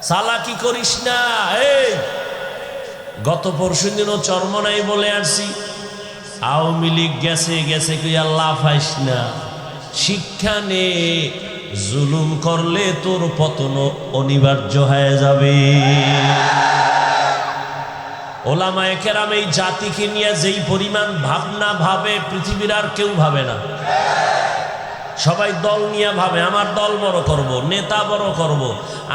চালাকি করিস না। এই গত পরশুদিনও চরমনাই বলে আসছি, আওয়ামী লীগ গেছে গেছে কই আল্লাহ ফাইস না, শিক্ষা নে, জুলুম করলে তোর পতন অনিবার্য হয়ে যাবে। ওলামায়ে কেরাম এই জাতিকে নিয়ে যেই পরিমাণ ভাবনা ভাবে পৃথিবীর আর কেউ ভাবে না। সবাই দল নিয়ে ভাবে, আমার দল বড় করব, নেতা বড় করব,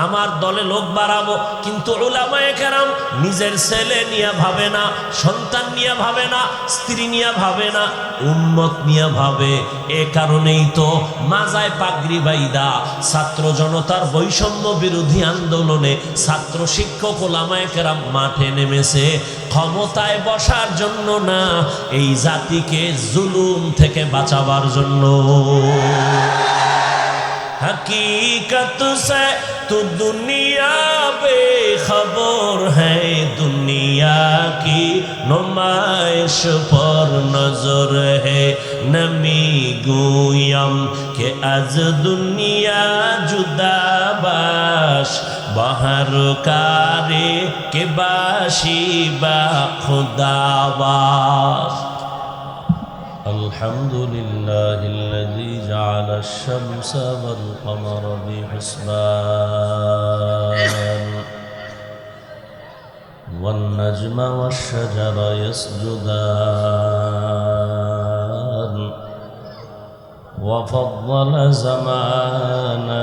আমার দলে লোক বাড়াবো। কিন্তু উলামায়ে কেরাম নিজের ছেলে নিয়ে ভাবে না, সন্তান নিয়ে ভাবে না, স্ত্রী নিয়ে ভাবে না, উম্মত নিয়ে ভাবে। এ কারণেই তো মাজায় পাগড়ি বাইদা ছাত্র জনতার বৈষম্য বিরোধী আন্দোলনে ছাত্র শিক্ষক উলামায়ে কেরাম মাঠে নেমেছে, ক্ষমতায় বসার জন্য না, এই জাতিকে জুলুম থেকে বাঁচাবার জন্য। हकीकत से तो दुनिया बेखबर है, दुनिया की नुमाइश पर नजर है, नमी गोयम के आज दुनिया जुदा बाश, बाहर कारे के बाशी बा खुदाबाश। الحمد لله الذي جعل الشمس والقمر بحسبان، والنجم والشجر يسجدان، وفضل زمانا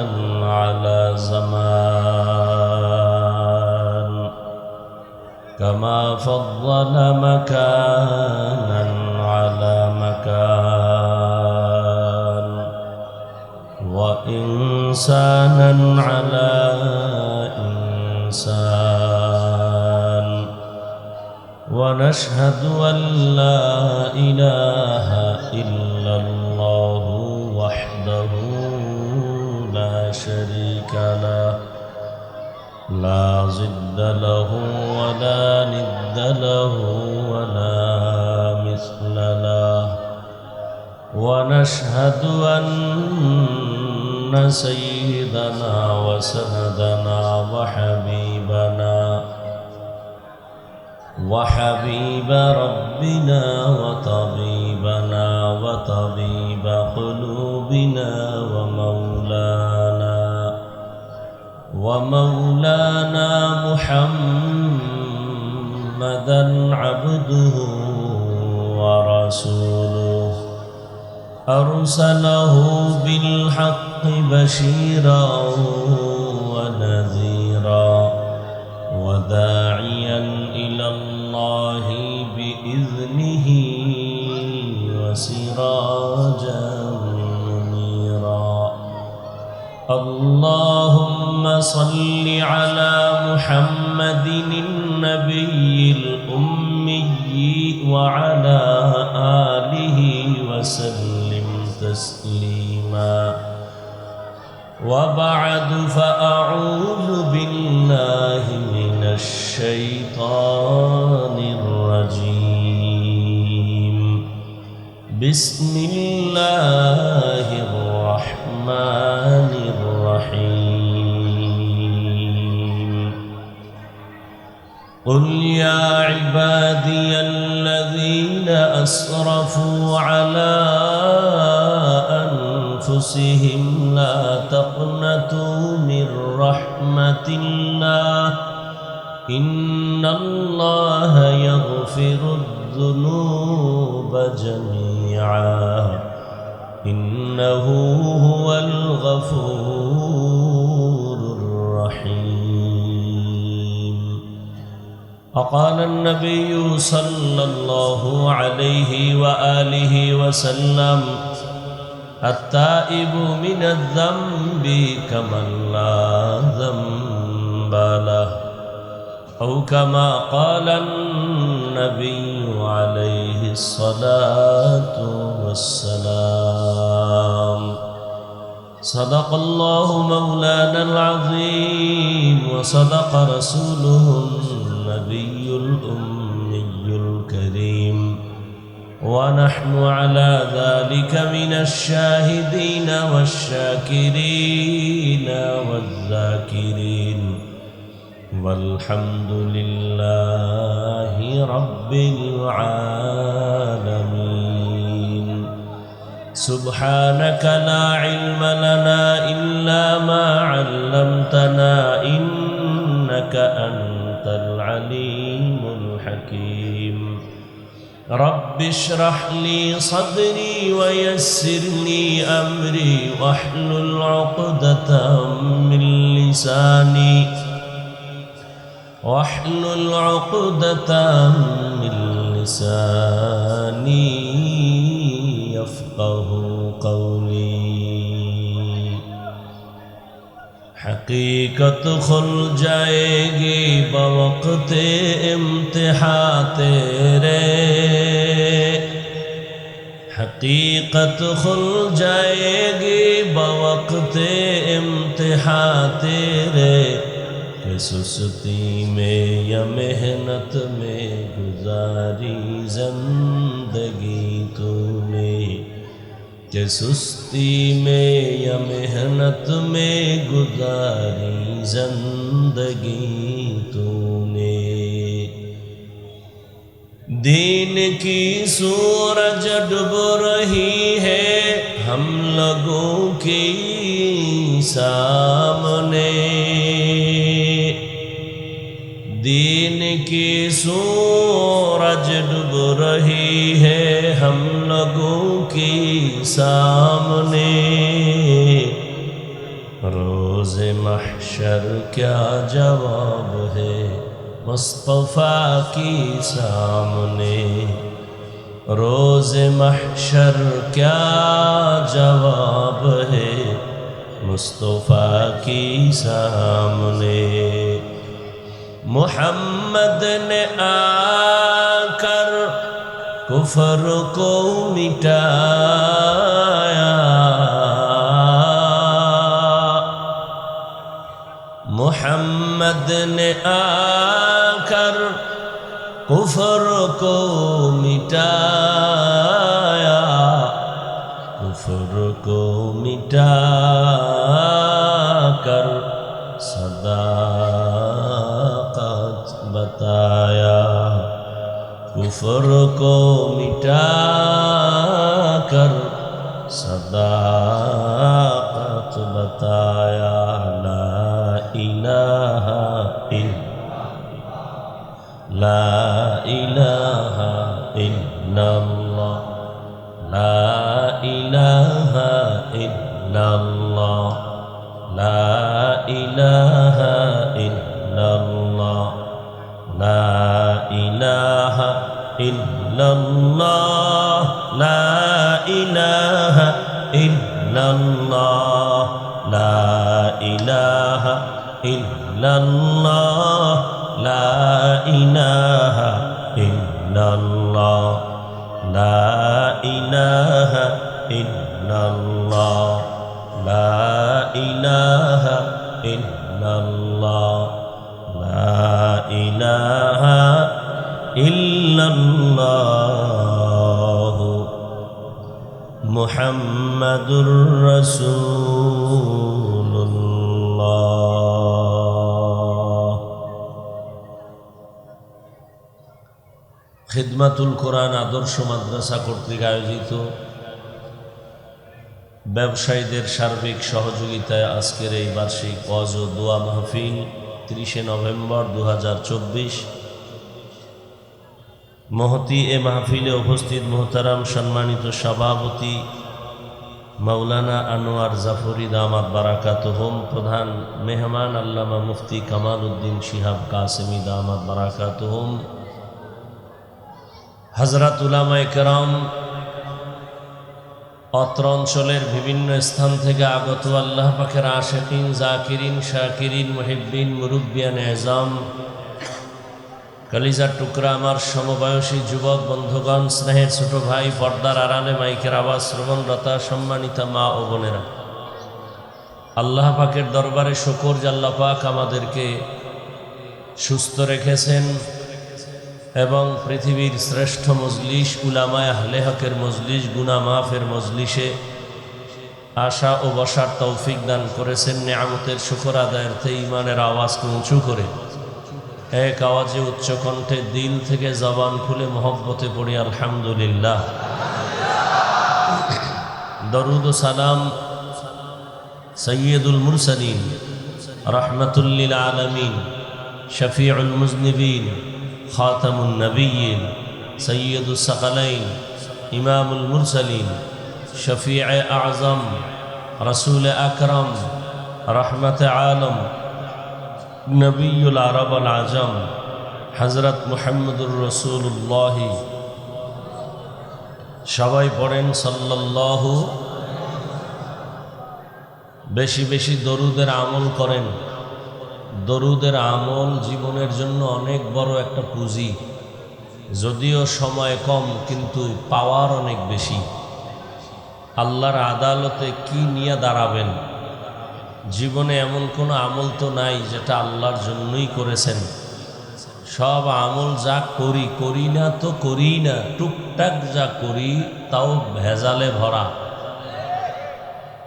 على زمان، كما فضل مكانا على مكان، وإنسانا على إنسان، ونشهد أن لا إله إلا الله وحده لا شريك له، لا ضد له ولا ند له ولا مثل له، ونشهد أن سيدنا وسندنا وحبيب ربنا وطبيبنا وطبيب قلوبنا ومولانا محمدا عبده ورسوله، أرسله بالحق بشيرا ونذيرا، وداعيا إلى الله بإذنه وسراجا منيرا. اللهم صل على محمد النبي الأمي وعلى آله وسلم تسليما. وبعد، فأعوذ بالله من الشيطان الرجيم. بسم الله الرحمن الرحيم. قل يا عبادي الذين أسرفوا على أنفسهم لا تقنطوا من رحمة الله، إن الله يغفر الذنوب جميعا، إنه هو الغفور الرحيم. وقال النبي صلى الله عليه وآله وسلم: التائب من الذنب كمن لا ذنب له، أو كما قال النبي عليه الصلاة والسلام. صدق الله مولانا العظيم، وصدق رسوله النبي الأمي الكريم، ونحن على ذلك من الشاهدين والشاكرين والذاكرين والحمد لله رب العالمين سبحانك لا علم لنا إلا ما علمتنا إنك أنت العليم الحكيم رب اشرح لي صدري ويسر لي أمري واحلل عقدة من لساني يفقه قولي حقیقت کھل جائے گی بوقت امتحان تیرے حقیقت کھل جائے گی بوقت امتحان تیرے کہ سستی میں یا محنت میں گزاری زندگی تو نے کہ سستی میں یا محنت میں گزاری زندگی تو نے دین کی سورج ڈوب رہی ہے ہم لوگوں کی سامنے دین کی سورج ڈوب رہی ہے ہم لوگوں کی سامنے روز محشر کیا جواب ہے مصطفیٰ کی سامنے روز محشر کیا جواب ہے مصطفیٰ کی سامنے محمد نے آ کر کفر کو مٹایا محمد نے آ کر کفر کو مٹایا کفر کو مٹا کر صداقت بتایا کفر کو مٹا کر صداقت بتایا لا الہ الا اللہ لا الہ الا اللہ لا الہ الا اللہ لا الہ الا اللہ لا الہ الا اللہ لا الہ الا اللہ لا الہ الا اللہ لا الہ الا اللہ لا الہ الا اللہ لا الہ الا اللہ محمد رسول اللہ খিদমাতুল কোরআন আদর্শ মাদ্রাসা কর্তৃক আয়োজিত ব্যবসায়ীদের সার্বিক সহযোগিতায় আজকের এই বার্ষিক ওয়াজ ও দোয়া মাহফিল 30 নভেম্বর 2024 মহতি এ মাহফিলে উপস্থিত মোহতারাম সম্মানিত সভাপতি মাওলানা আনোয়ার জাফরি দামাত বারাকাতুহুম প্রধান মেহমান আল্লামা মুফতি কামাল উদ্দিন শিহাব কাসেমি দামাত বারাকাতুহুম হযরত উলামায়ে কেরাম অত্র অঞ্চলের বিভিন্ন স্থান থেকে আগত আল্লাহ পাকের আশিকিন জাকিরিন শাকিরিন মুহিব্বিন মুরব্বিয়ান এজাম কলিজার টুকরা আমার সমবয়সী যুবক বন্ধুগণ স্নেহের ছোট ভাই পর্দার আড়ালে মাইকের আওয়াজ শ্রবণরতা সম্মানিতা মা ও বোনেরা আল্লাহ পাকের দরবারে শুকর যে আল্লাহ পাক আমাদেরকে সুস্থ রেখেছেন এবং পৃথিবীর শ্রেষ্ঠ মজলিস উলামায়ে আহলে হকের মজলিস গুনাহ মাফের মজলিসে আশা ও বসার তৌফিক দান করেছেন। নিয়ামতের শুকর আদায়ার্থে ইমানের আওয়াজকে উঁচু করে এক আওয়াজে উচ্চ কণ্ঠে দিল থেকে জবান খুলে মহব্বতে পড়ি আলহামদুলিল্লাহ। দরুদ ও সালাম সৈয়দুল মুরসালিন রাহমাতুল লিল আলামিন শফিউল মুজনিবিন খাতামুন নবিয়্যিন সৈয়দুস সাকালাইন ইমামুল মুরসালিন শফিয়ে আযম রাসূল আকরাম রহমতে আলম নবিয়ুল আরব আল আজম হযরত মুহাম্মদুর রাসূলুল্লাহ। সবাই পড়েন সাল্লাল্লাহু। বেশি বেশি দরুদের আমল করেন। দরুদের আমল জীবনের জন্য অনেক বড় একটা পুঁজি। যদিও সময় কম, কিন্তু পাওয়ার অনেক বেশি। আল্লাহর আদালতে কি নিয়ে দাঁড়াবেন? জীবনে এমন কোনো আমল তো নাই যেটা আল্লাহর জন্যই করেছেন। সব আমল যা করি, করি না তো করি না, টুকটাক যা করি তাও ভেজালে ভরা।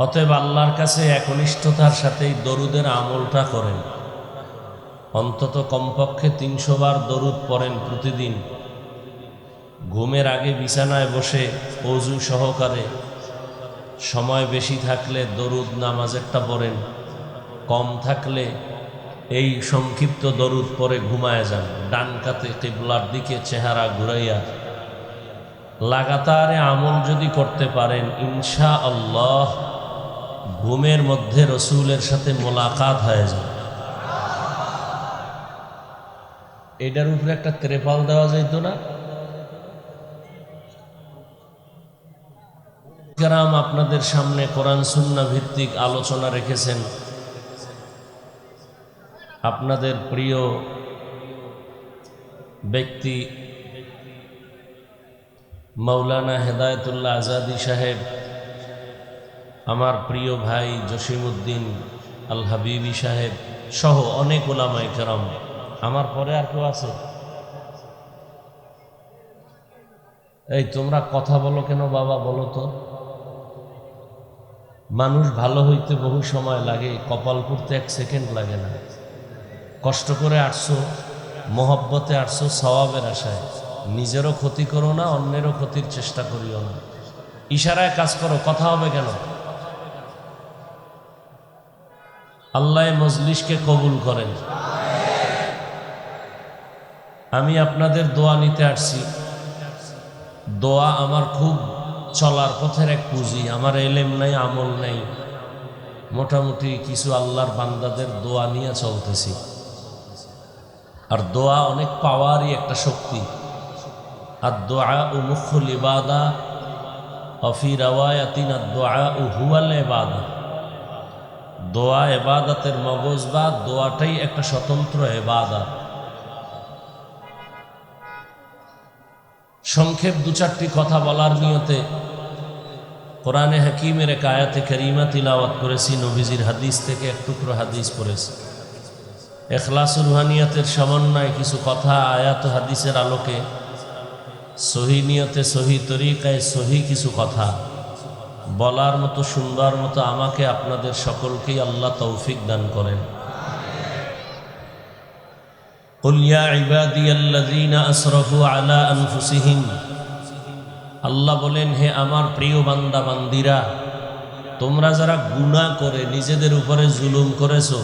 অতএব আল্লাহর কাছে একনিষ্ঠতার সাথেই দরুদের আমলটা করেন। অন্তত কমপক্ষে 300 বার দরুদ পড়েন প্রতিদিন। ঘুমের আগে বিছানায় বসে ওযু সহকারে, সময় বেশি থাকলে দরুদ নামাজ একটা পড়েন, কম থাকলে এই সংক্ষিপ্ত দরুদ পরে ঘুমায় যান। ডান কাতে কিবলার দিকে চেহারা ঘুরাইয়া লাগাতারে আমল যদি করতে পারেন, ইনশাআল্লাহ ঘুমের মধ্যে রসুলের সাথে মোলাকাত হয়ে যায়। এটার উপরে একটা ত্রেপাল দেওয়া যাইত না? কেরাম আপনাদের সামনে কোরআন সুন্নাহ ভিত্তিক আলোচনা রেখেছেন। আপনাদের প্রিয় ব্যক্তি মাওলানা হেদায়েতুল্লাহ আজাদি সাহেব, আমার প্রিয় ভাই জসিমউদ্দিন আল হাবিবি সাহেব সহ অনেক উলামায়ে কেরাম। আমার পরে আর কেউ আছে? এই তোমরা কথা বলো কেন বাবা, বলো তো। মানুষ ভালো হইতে বহু সময় লাগে, কপাল করতে 1 সেকেন্ড লাগে না। কষ্ট করে আসছো, মহব্বতে আসছো, সওয়াবের আশায়। নিজেরও ক্ষতি করো না, অন্যেরও ক্ষতির চেষ্টা করিও না। ইশারায় কাজ করো, কথা হবে কেন? আল্লাহ মজলিসকে কবুল করেন। আমি আপনাদের দোয়া নিতে আসছি। দোয়া আমার খুব চলার পথের এক পুঁজি। আমার এলেম নাই, আমল নাই, মোটামুটি কিছু আল্লাহর বান্দাদের দোয়া নিয়ে চলতেছি। আর দোয়া অনেক পাওয়ারই একটা শক্তি। আর দোয়া ও মুখুল ইবাদা অফি রাওয়ায়াতিন দোয়া ও হুয়াল ইবাদা। দোয়া ইবাদতের মগজ বা দোয়াটাই একটা স্বতন্ত্র ইবাদত। সংক্ষেপ 2-4টি কথা বলার নিয়তে কোরআনে হাকিমের এক আয়াতে কারিমা তিলাওয়াত করেছি। নবীজির হাদিস থেকে এক টুকরো হাদিস পড়েছি। ইখলাসুর রুহানিয়াতের সমন্বয়ে কিছু কথা আয়াত ও হাদিসের আলোকে সহি নিয়তে, সহি তরিকায়, সহি কিছু কথা বলার মতো, শুনবার মতো আমাকে আপনাদের সকলকেই আল্লাহ তৌফিক দান করেন। কুল ইয়া ইবাদিয়াল্লাযীনা আসরাফু আলা আনফুসিহিম। আল্লাহ বলেন, হে আমার প্রিয় বান্দা বান্দিরা, তোমরা যারা গুনাহ করে নিজেদের উপরে জুলুম করেছো,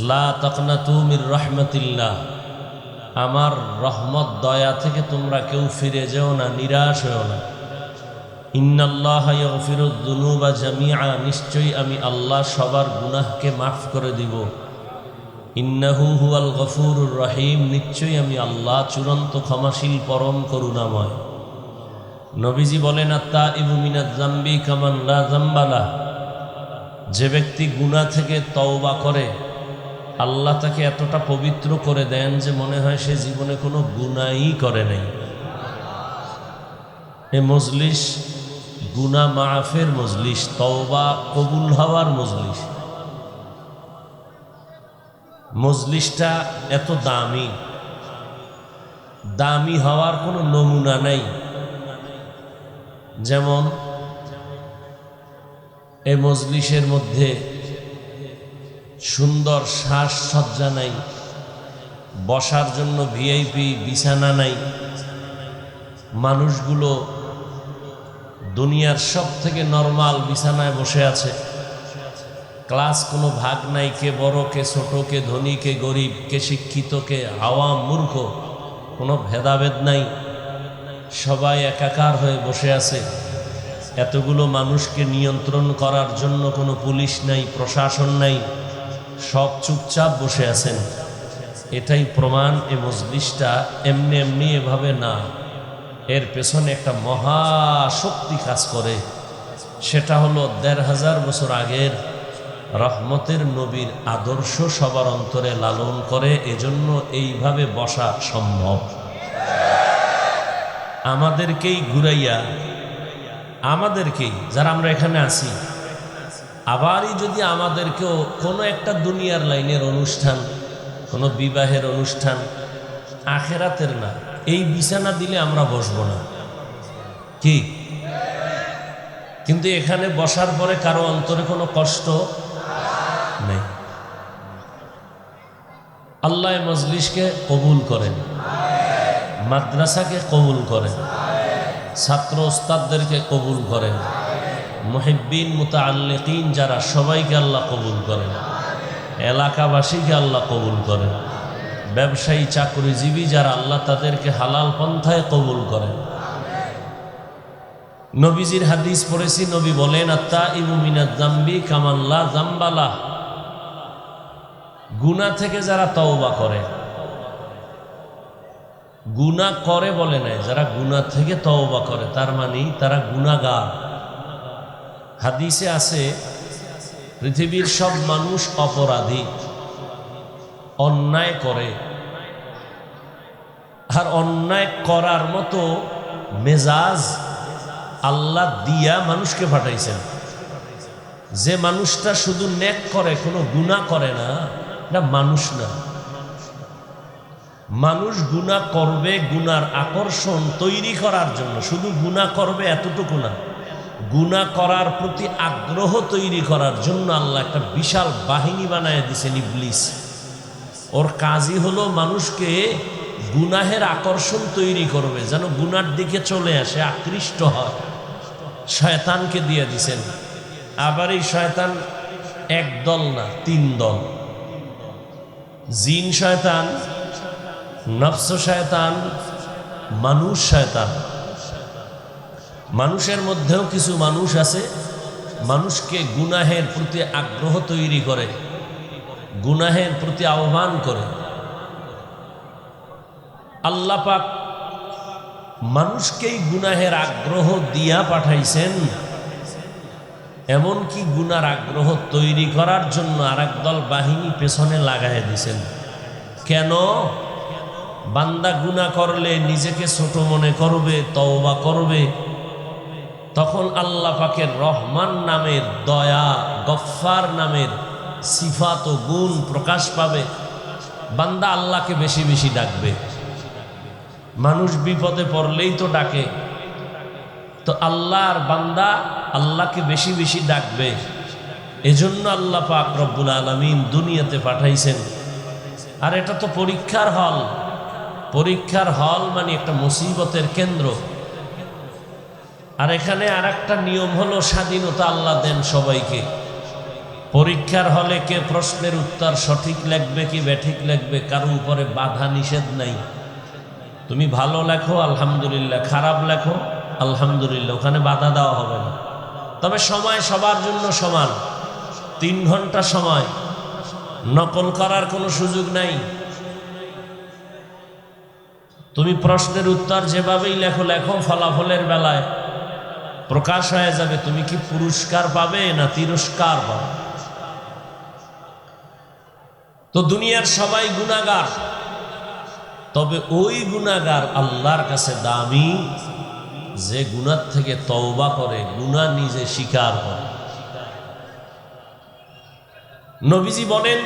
লা তাকনাতু মির রাহমাতিল্লাহ, আমার রহমত দয়া থেকে তোমরা কেউ ফিরে যেও না, নিরাশ হও না। ইন্নাল্লাহা ইয়াগফিরুদ যুনুবা জামিআ, নিশ্চয়ই আমি আল্লাহ সবার গুনাহকে মাফ করে দিব। ইন্নাহু হুয়াল গফুরুর রহিম, নিশ্চয়ই আমি আল্লাহ চূড়ান্ত ক্ষমাশীল, পরম করুণাময়। নবীজি বলেন, আত-তাইবু মিনাজ যামবি কামান লা যামবা লাহ। যে ব্যক্তি গুনাহ থেকে তওবা করে, আল্লাহ তাকে এতটা পবিত্র করে দেন যে মনে হয় সে জীবনে কোনো গুনাহই করে নাই। এ মজলিস গুনাহ মাফের মজলিস, তওবা কবুল হওয়ার মজলিস। মজলিসটা এত দামি, দামি হওয়ার কোনো নমুনা নাই। যেমন এই মজলিসের মধ্যে সুন্দর সাজসজ্জা নাই, বসার জন্য ভিআইপি বিছানা নাই। মানুষগুলো দুনিয়ার সব থেকে নরমাল বিছানায় বসে আছে। ক্লাস কোনো ভাগ নাই, কে বড় কে ছোট, কে ধনী কে গরিব, কে শিক্ষিত কে আওয়াম মূর্খ, কোনো ভেদাভেদ নাই। সবাই একাকার হয়ে বসে আছে। এতগুলো মানুষকে নিয়ন্ত্রণ করার জন্য কোনো পুলিশ নাই, প্রশাসন নাই, সব চুপচাপ বসে আছেন। এটাই প্রমাণ এ মজলিসটা এমনি এমনি এভাবে না, এর পেছনে একটা মহাশক্তি কাজ করে। সেটা হলো ১৫০০ বছর আগের রহমতের নবীর আদর্শ সবার অন্তরে লালন করে, এজন্য এইভাবে বসা সম্ভব। আমাদেরকেই ঘুরাইয়া, আমাদেরকেই যারা আমরা এখানে আছি, আবারই যদি আমাদেরকেও কোনো একটা দুনিয়ার লাইনের অনুষ্ঠান, কোনো বিবাহের অনুষ্ঠান, আখেরাতের না, এই বিছানা দিলে আমরা বসবো না, কি? কিন্তু এখানে বসার পরে কারো অন্তরে কোনো কষ্ট নেই। আল্লাহ মজলিসকে কবুল করেন, মাদ্রাসাকে কবুল করেন, ছাত্র ওস্তাদদেরকে কবুল করেন, মুহিব্বিন মুতাআল্লিকিন যারা, সবাইকে আল্লাহ কবুল করেন, এলাকাবাসীকে আল্লাহ কবুল করেন, ব্যবসায়ী চাকরিজীবী যারা, আল্লাহ তাদেরকে হালাল পন্থায় কবুল করেন। নবীজির হাদিস পড়েছি, নবী বলেন আত্তাইবু মিনাজ যামবি কামান লা যামবা লাহ। গুনাহ থেকে যারা তওবা করে, গুনাহ করে বলে নাই, যারা গুনাহ থেকে তওবা করে তার মানে তারা গুনাহগার। হাদিসে আছে পৃথিবীর সব মানুষ অপরাধী, অন্যায় করে, আর অন্যায় করার মতো মেজাজ আল্লাহ দিয়া মানুষকে পাঠাইছেন। যে মানুষটা শুধু নেক করে, কোনো গুনাহ করে না, এটা মানুষ না। মানুষ গুনাহ করবে গুনার আকর্ষণ তৈরি করার জন্য, শুধু গুনাহ করবে এতটুকু না, গুনাহ করার প্রতি আগ্রহ তৈরি করার জন্য আল্লাহ একটা বিশাল বাহিনী বানায় দিয়েছেন, ইবলিস। ওর কাজই হলো মানুষকে গুনাহের আকর্ষণ তৈরি করবে, যেন গুনার দিকে চলে আসে, আকৃষ্ট হয়। শয়তানকে দিয়ে দিছেন। আবার এই শয়তান এক দল না, ৩ দল। জিন শয়তান, নফস শয়তান, মানুষ শয়তান। মানুষের মধ্যেও কিছু মানুষ আছে মানুষকে গুনাহের প্রতি আগ্রহ তৈরি করে, গুনাহের প্রতি আহ্বান করে। আল্লাহ পাক মানুষকেই গুনাহের আগ্রহ দিয়া পাঠাইছেন, এমনকি গুনার আগ্রহ তৈরি করার জন্য আরেক দল বাহিনী পেছনে লাগাই দিয়েছেন। কেন? বান্দা গুনাহ করলে নিজেকে ছোট মনে করবে, তওবা করবে, তখন আল্লাহ পাকের রহমান নামের, দয়া গফফার নামের সিফাত ও গুণ প্রকাশ পাবে। বান্দা আল্লাহকে বেশি বেশি ডাকবে। মানুষ বিপদে পড়লেই তো ডাকে, তো আল্লাহর বান্দা আল্লাহকে বেশি বেশি ডাকবে। এজন্য আল্লাহ পাক রব্বুল আলামিন দুনিয়াতে পাঠাইছেন। আর এটা তো পরীক্ষার হল। পরীক্ষার হল মানে একটা মুসিবতের কেন্দ্র। আর এখানে আর একটা নিয়ম হলো, স্বাধীনতা আল্লাহ দেন সবাইকে। পরীক্ষার হলে কে প্রশ্নের উত্তর সঠিক লিখবে কি বেঠিক লিখবে, কারো উপরে বাধা নিষেধ নাই। তুমি ভালো লেখো আলহামদুলিল্লাহ, খারাপ লেখো আলহামদুলিল্লাহ, ওখানে বাধা দেওয়া হবে না। তবে সময় সবার জন্য সমান, 3 ঘন্টা সময়, নকল করার কোনো সুযোগ নাই। তুমি প্রশ্নের উত্তর যেভাবেই লেখো লেখো, ফলাফলের বেলায় প্রকাশ হয়ে যাবে তুমি কি পুরস্কার পাবে না তিরস্কার পাবে। তো দুনিয়ার সবাই গুনাহগার, তবে ওই গুনাহগার আল্লাহর কাছে দামি যে গুনাহ থেকে তওবা করে, গুনাহ নিজে স্বীকার করে। নবীজি বলেন,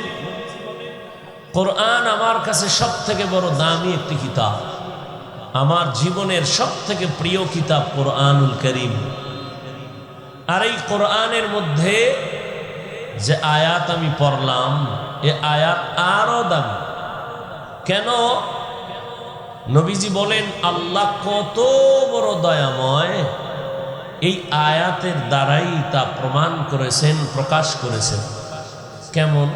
কোরআন আমার কাছে সব থেকে বড় দামি একটি কিতাব, আমার জীবনের সব থেকে প্রিয় কিতাব কোরআনুল কারীম। আর এই কোরআনের মধ্যে যে আয়াত আমি পড়লাম, এ আয়াত আরো দামি। কেন? নবীজি বলেন আল্লাহ কত বড় দয়াময়, এই আয়াতের দ্বারাই তা প্রমাণ করেছেন, প্রকাশ করেছেন। কেমন?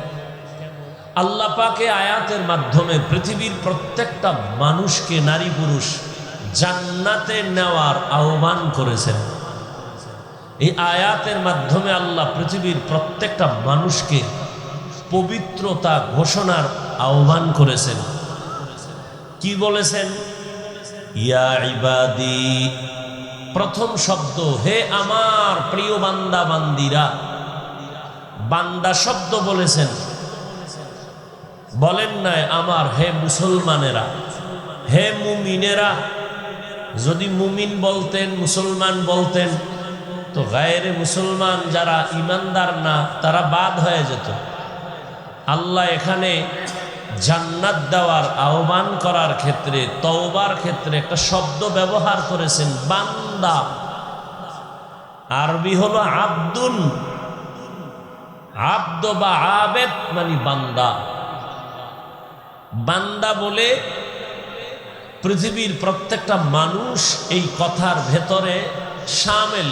আল্লাহ পাকে আয়াতের মাধ্যমে পৃথিবীর প্রত্যেকটা মানুষকে, নারী পুরুষ, জান্নাতে নেওয়ার আহ্বান করেছেন। এই আয়াতের মাধ্যমে আল্লাহ পৃথিবীর প্রত্যেকটা মানুষকে পবিত্রতা ঘোষণার আহ্বান করেছেন। কি বলেছেন? ইয়া ইবাদি, প্রথম শব্দ হে আমার প্রিয় বান্দা বান্দিরা। বান্দা শব্দ বলেছেন, বলেন নাই আমার হে মুসলমানেরা, হে মুমিনেরা। যদি মুমিন বলতেন, মুসলমান বলতেন, তো গায়েরে মুসলমান যারা ইমানদার না তারা বাদ হয়ে যেত। আল্লাহ এখানে জান্নাত দেওয়ার আহ্বান করার ক্ষেত্রে, তওবার ক্ষেত্রে একটা শব্দ ব্যবহার করেছেন, বান্দা। আরবি হলো আব্দুন। আব্দ বা আবেদ মানে বান্দা। বান্দা বলে পৃথিবীর প্রত্যেকটা মানুষ এই কথার ভেতরে শামিল।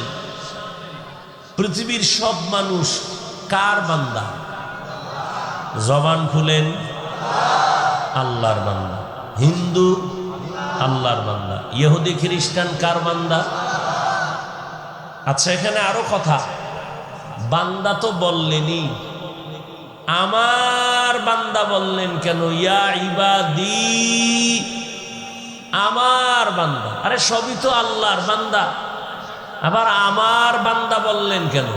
পৃথিবীর সব মানুষ কার বান্দা? জবান খুলেন, আল্লাহর বান্দা। হিন্দু আল্লাহর বান্দা, ইহুদি খ্রিস্টান কার বান্দা? আচ্ছা, এখানে আরো কথা, বান্দা তো বললেনই, আমার বান্দা বললেন কেন? ইয়া ইবাদি, আমার বান্দা। আরে সবই তো আল্লাহর বান্দা, আবার আমার বান্দা বললেন কেন?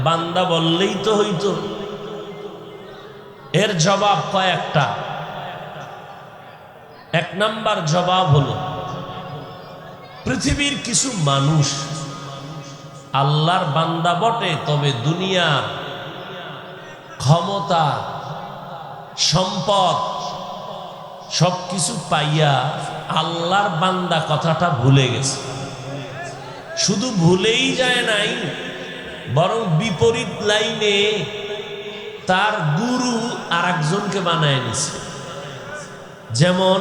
বান্দা বললেই তো হইতো। এর জবাব কয়েকটা। এক নাম্বার জবাব হলো, পৃথিবীর কিছু মানুষ আল্লাহর বান্দা বটে, তবে দুনিয়ার ক্ষমতা, সম্পদ সবকিছু পাইয়া আল্লাহর বান্দা কথাটা ভুলে গেছে। শুধু ভুলেই যায় নাই, বরং বিপরীত লাইনে তার গুরু আর একজনকে বানায় নিছে। যেমন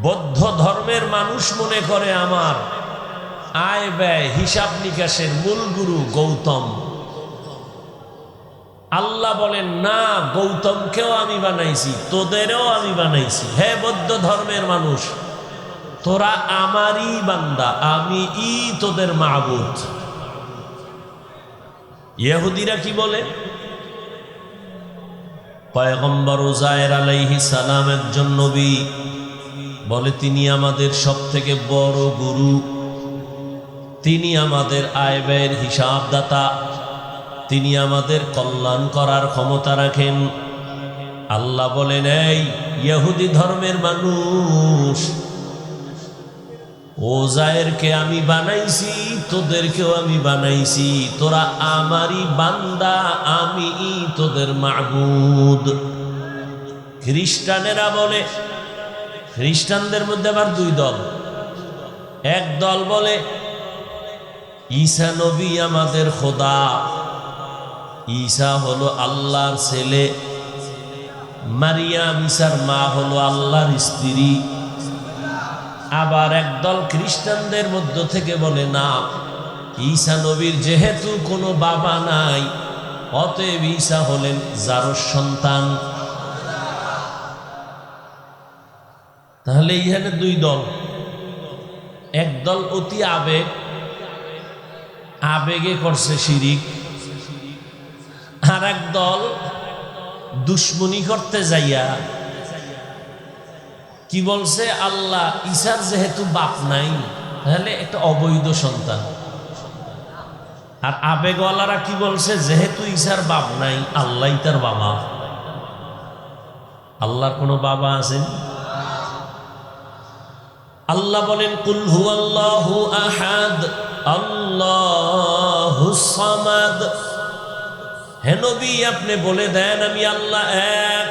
বৌদ্ধ ধর্মের মানুষ মনে করে আমার আয় ব্যয় হিসাব নিকাশের মূল গুরু গৌতম। আল্লাহ বলেন না, গৌতমকেও আমি বানাইছি, তোদেরও আমি বানাইছি। হে বৌদ্ধ ধর্মের মানুষ, তোরা আমারই বান্দা, আমি তোদের মাবুদ। ইহুদিরা কি বলে? পয়গম্বর উযায়ের আলাইহিস সালাম একজন নবী, বলে তিনি আমাদের সবথেকে বড় গুরু, তিনি আমাদের আয় ব্যয়ের হিসাবদাতা, তিনি আমাদের কল্যাণ করার ক্ষমতা রাখেন। আল্লাহ বলেন, এই ইহুদি ধর্মের মানুষ, উযায়েরকে আমি বানাইছি, তোদেরকেও আমি বানাইছি, তোরা আমারই বান্দা, আমি তোদের মাবুদ। খ্রিস্টানেরা বলে, খ্রিস্টানদের মধ্যে আবার দুই দল। এক দল বলে ঈসা নবী আমাদের খোদা, ঈসা হলো আল্লাহর ছেলে, মারিয়াম ঈসার মা হলো আল্লাহর স্ত্রী। আবার একদল খ্রিস্টানদের মধ্য থেকে বলে না, ঈসা নবীর যেহেতু কোনো বাবা নাই, অতএব ঈসা হলেন যারোর সন্তান। তাহলে এখানে দুই দল। একদল অতি আবেগে করছে শিরিক, আর এক দল দুশ্মনী করতে যাইয়া কি বলছে, আল্লাহ ঈসার যেহেতু বাপ নাই, তাহলে একটা অবৈধ সন্তান। আর আবেগওয়ালারা কি বলছে, যেহেতু ঈসার বাপ নাই, আল্লাহই তার বাবা। আল্লাহর কোনো বাবা আছেন? আল্লাহ বলেন, কুল হুয়াল্লাহু আহাদ আল্লাহুস সামাদ। হে নবী, আপনি বলে দেন আমি আল্লাহ এক।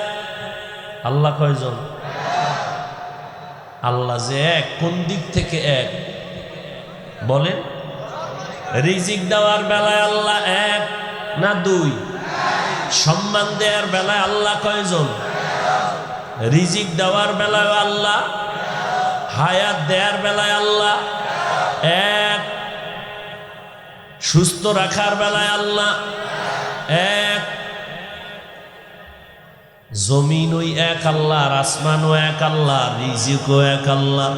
আল্লাহ কয়জন? আল্লাহ যে এক, কোন দিক থেকে এক বলেন? রিজিক দেওয়ার বেলায় আল্লাহ এক না দুই? সম্মান দেওয়ার বেলায় আল্লাহ কয়জন? রিজিক দেওয়ার বেলায় আল্লাহ, হায়াত দেওয়ার বেলায় আল্লাহ এক, সুস্থ রাখার বেলায় আল্লাহ এক। জমিন ওই এক আল্লাহ, আসমানও এক আল্লাহ, রিজিকও এক আল্লাহ।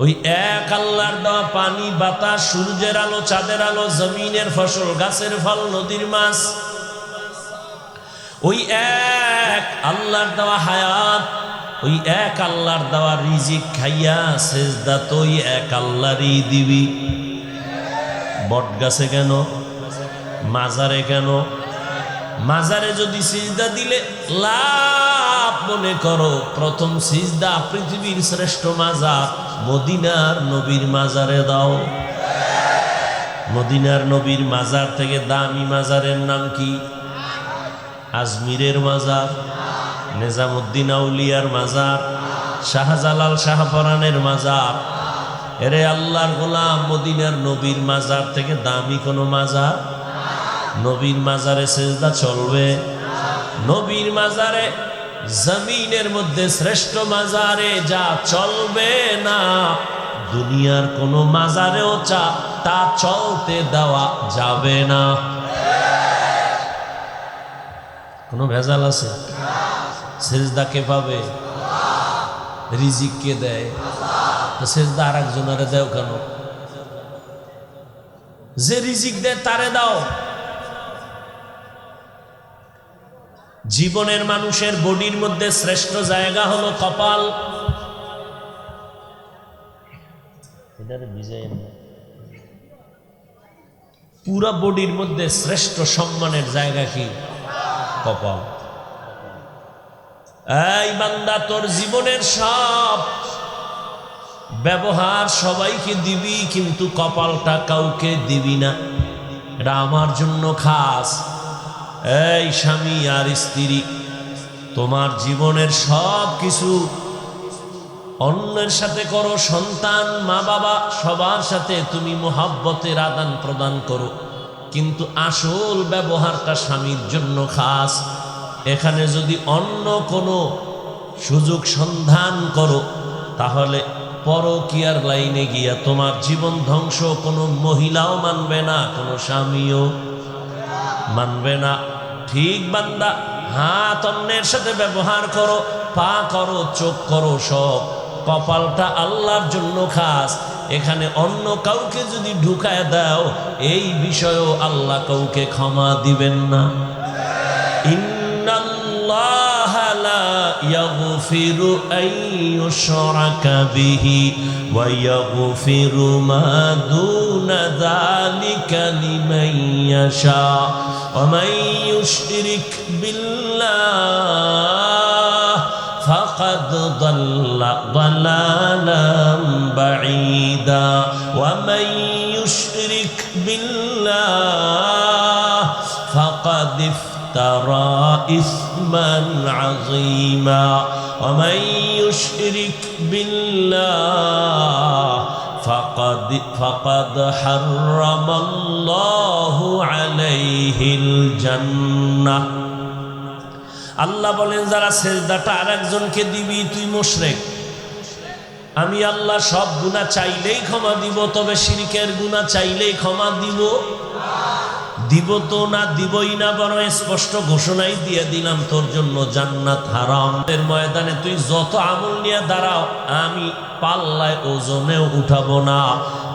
ওই এক আল্লাহর দেওয়া পানি, বাতাস, সূর্যের আলো, চাঁদের আলো, জমিনের ফসল, গাছের ফল, নদীর মাছ, ওই এক আল্লাহর দেওয়া হায়াত, ওই এক আল্লাহর দেওয়া রিজিক খাইয়া সেজদা তো ওই এক আল্লাহরই দিবি। বট গাছে কেন, মাজারে কেন? মাজারে যদি সিজদা দিলে লাভ মনে করো, প্রথম সিজদা পৃথিবীর শ্রেষ্ঠ মাজার মদিনার নবীর মাজারে দাও। মদিনার নবীর মাজার থেকে দামি মাজারের নাম কি? আজমিরের মাজার, নিজামুদ্দিন আউলিয়ার মাজার, শাহজালাল শাহপরানের মাজার। এরে আল্লাহর গোলাম, মদিনার নবীর মাজার থেকে দামি কোনো মাজার? নবীর মাজারে সেজদা চলবে? নবীর মাজারে, জমিনের মধ্যে শ্রেষ্ঠ মাজারে যা চলবে না, দুনিয়ার কোন মাজারেও তা চলতে দেওয়া যাবে না। কোনো ভেজাল আছে? সেজদা কে পাবে? রিজিক কে দেয়? তো সেজদা আর একজনের দেও কেন? যে রিজিক দেয় তারে দাও। জীবনের মানুষের বডির মধ্যে শ্রেষ্ঠ জায়গা হলো কপাল। পুরা বডির মধ্যে শ্রেষ্ঠ সম্মানের জায়গা কি? কপাল। এই বান্দা, তোর জীবনের সব ব্যবহার সবাইকে দিবি, কিন্তু কপালটা কাউকে দিবি না। এটা আমার জন্য খাস। এই স্বামী আর স্ত্রী, তোমার জীবনের সব কিছু অন্যের সাথে করো, সন্তান, মা বাবা, সবার সাথে তুমি মোহাব্বতের আদান প্রদান করো, কিন্তু আসল ব্যবহারটা স্বামীর জন্য খাস। এখানে যদি অন্য কোনো সুযোগ সন্ধান করো, তাহলে পরকীয়ার লাইনে গিয়া তোমার জীবন ধ্বংস। কোনো মহিলাও মানবে না, কোনো স্বামীও মানবে না। ঠিক বান্দা, হাত অন্যের সাথে ব্যবহার করো, পা করো, চোখ করো, সব কপালটা আল্লাহর জন্য খাস। এখানে অন্য কাউকে যদি ঢুকায় দাও, এই বিষয়েও আল্লাহ কাউকে ক্ষমা দিবেন না। ইন্নাল্লাহা লা ইয়াগফিরু আন ইউশরাকা বিহি ওয়া ইয়াগফিরু মা দুনা যালিকা লিমান ইয়াশা ওয়া মান ইউশরিক বিল্লাহ ফাকাদ দাল্লা দালালান বাঈদা ওয়া মান ইউশরিক বিল্লাহ ফাকাদ ইফতারা ইসমান আযীমা ওয়া মান ইউশরিক বিল্লাহ ফাকাদ হারামাল্লাহু আলাইহিল জান্নাহ। আল্লাহ বলেন, যারা সেজদাটা আরেকজনকে দিবি তুই মুশরিক। আমি আল্লাহ সব গুনাহ চাইলেই ক্ষমা দিব, তবে শিরকের গুনাহ চাইলেই ক্ষমা দিব তো না, দিবই না, বড় স্পষ্ট ঘোষণাই দিয়ে দিলাম, তোর জন্য জান্নাত হারাম। এর ময়দানে তুই যত আমল নিয়ে দাঁড়াও, আমি পাল্লায় ওজনেও উঠাবো না।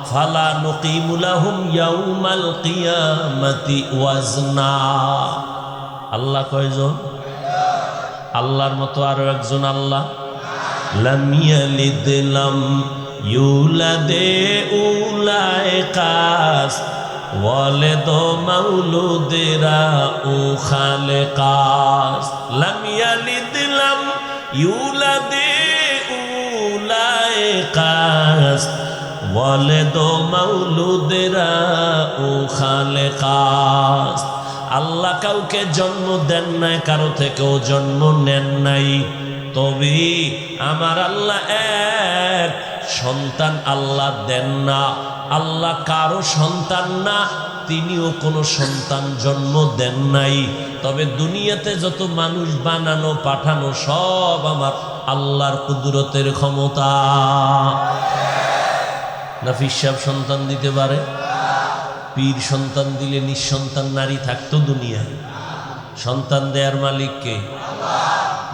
ফালা নুকিমু লাহুম ইয়াউমাল কিয়ামাতি ওয়াজনা। আল্লাহ কয়জন? আল্লাহর মতো আরো একজন আল্লাহ? লাম ইয়ালিদ লাম ইউলাদে উলাইকাস ওয়ালিদ মাউলুদেরা ও খালেকাস। লাম ইয়ালিদ লাম ইউলাদে উলাইকাস ওয়ালিদ মাউলুদেরা ও খালেকাস। আল্লাহ কাউকে জন্ম দেন নাই, কারো থেকেও জন্ম নেন নাই, তবে আমার আল্লাহ এক। সন্তান আল্লাহ দেন না, আল্লাহ কারো সন্তান না, তিনিও কোনো সন্তান জন্ম দেন নাই, তবে দুনিয়াতে যত মানুষ বানানো পাঠানো সব আমার আল্লাহর কুদরতের ক্ষমতা। নাফিস সাহেব সন্তান দিতে পারে? পীর সন্তান দিলে নিঃসন্তান নারী থাকতো দুনিয়ায়? সন্তান দেয়ার মালিক কে?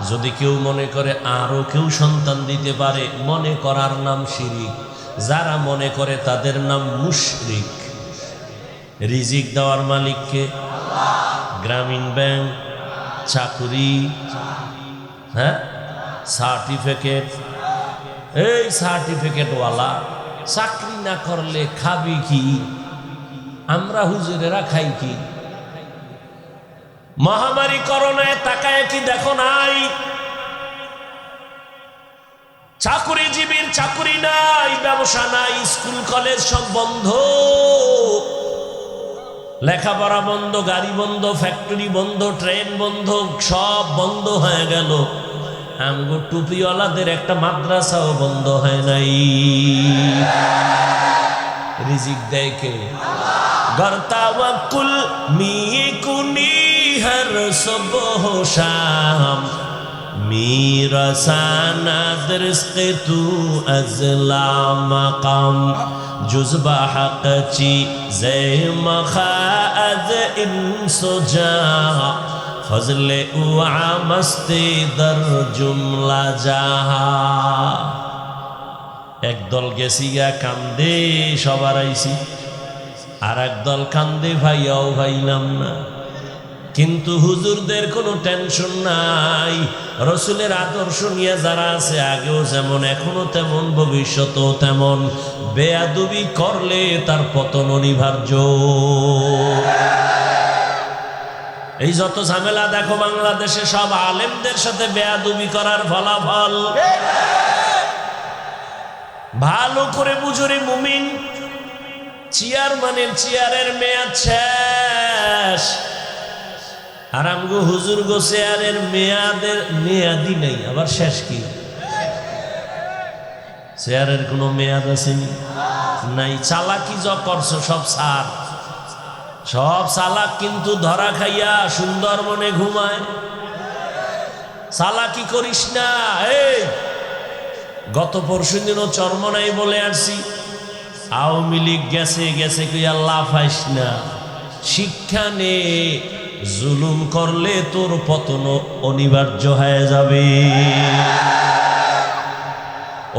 যদি কেউ মনে করে আরো কেউ সন্তান দিতে পারে, মনে করার নাম শিরিক। যারা মনে করে তাদের নাম মুশরিক। রিজিক দেওয়ার মালিক কে? গ্রামীণ ব্যাংক, চাকুরি, হ্যাঁ, সার্টিফিকেট, এই সার্টিফিকেটওয়ালা চাকরি না করলে খাবি কি? আমরা হুজুরেরা খাই কি? মহামারী করোনায় তাকায় কি দেখো নাই? চাকুরিজীবীর চাকুরি নাই, ব্যবসা নাই, স্কুল কলেজ সব বন্ধ, লেখাপড়া বন্ধ, গাড়ি বন্ধ, ফ্যাক্টরি বন্ধ, ট্রেন বন্ধ, সব বন্ধ হয়ে গেল। আমগো টুপিওয়ালাদের একটা মাদ্রাসাও বন্ধ হয় নাই। রিজিক দেয় কে? গর্তাওয়াকুল মিকুনি হর সুবহ শাম, میرسانا درسق تو از لا مقام، جز با حق چی زی مخاذ انس جا، فضل او عامستی در جمله جاہا। একদল গেছি গা কান্দে সবার আইছি, আর একদল কান্দে ভাইয়াও ভাইলাম না। কিন্তু হুজুরদের কোনো টেনশন নাই। রসুলের আদর্শ নিয়ে যারা আছে, আগেও যেমন এখনো তেমন ভবিষ্যতেও তেমন, বেয়াদবি করলে তার পতন অনিবার্য। এই যত ঝামেলা দেখো বাংলাদেশে, সব আলেমদের সাথে বেয়াদবি করার ফলাফল। ভালো করে বুঝুরে মুমিন, চেয়ারম্যানের চেয়ারের মেয়াদ শেষ, আর আমগো হুজুর গো চেয়ারের মেয়াদি নেই, আবার শেষ কি? চেয়ারের কোনো মেয়াদ আছে নাই? চালাকি যা করছো সব সার, সব চালাক কিন্তু ধরা খাইয়া সুন্দরবনে ঘুমায়। চালাকি করিস না। এই গত পরশুদিনও চরমনাই বলে আসছি, আওয়ামী লীগ গেছে গেছে কইয়া লাফাইস না, শিক্ষা নে। জুলুম করলে তোর পতন অনিবার্য হয়ে যাবে।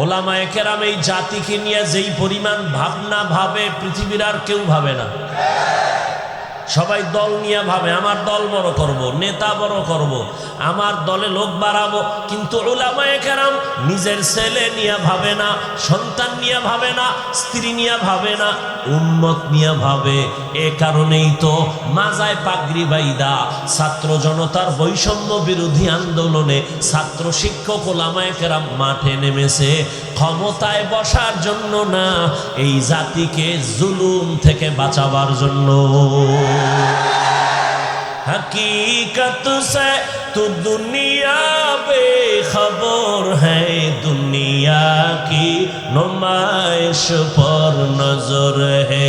ওলামায়ে কেরাম এই জাতিকে নিয়ে যেই পরিমাণ ভাবনা ভাবে, পৃথিবীর আর কেউ ভাবে না। সবাই দল নিয়ে ভাবে, আমার দল বড় করব, নেতা বড় করব, আমার দলে লোক বাড়াবো। কিন্তু উলামায়ে কেরাম নিজের ছেলে নিয়ে ভাবে না, সন্তান নিয়ে ভাবে না, স্ত্রী নিয়ে ভাবে না, উম্মত নিয়ে ভাবে। এ কারণেই তো মাজায় পাগড়ি বাইদা ছাত্র জনতার বৈষম্য বিরোধী আন্দোলনে ছাত্র শিক্ষক উলামায়ে কেরাম মাঠে নেমেছে, ক্ষমতায় বসার জন্য না, এই জাতিকে জুলুম থেকে বাঁচাবার জন্য। हकीकत से तो दुनिया बेखबर है, दुनिया की नुमाइश पर नजर है।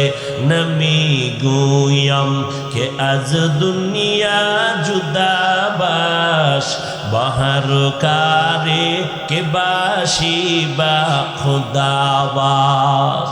नमी गुयम के आज दुनिया जुदा बाश, बाहर कारे के बाशी बा खुदा बाश।